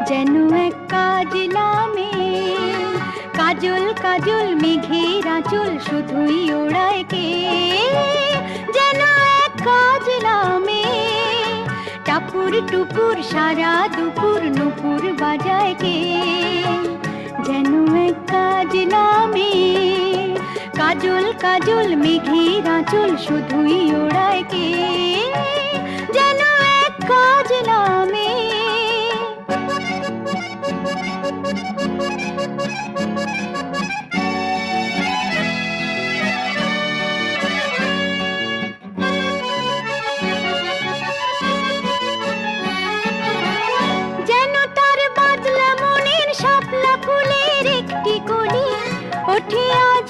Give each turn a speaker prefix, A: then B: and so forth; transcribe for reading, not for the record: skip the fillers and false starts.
A: যেন এক কাজলা মেয়ে, কাজল কাজল মেঘের আঁচল শুধুই ওড়ায় কে। যেন এক কাজলা মেয়ে, টাপুর টুপুর সারা দুপুর নুপুর বাজায় কে। যেন এক কাজলা মেয়ে, কাজল কাজল মেঘের আঁচল শুধুই ওড়ায় কে। যেন এক কাজলা মেয়ে। যেন তার বাদলা মনের শাপলা ফুলের একটি কলি, ওঠে আজ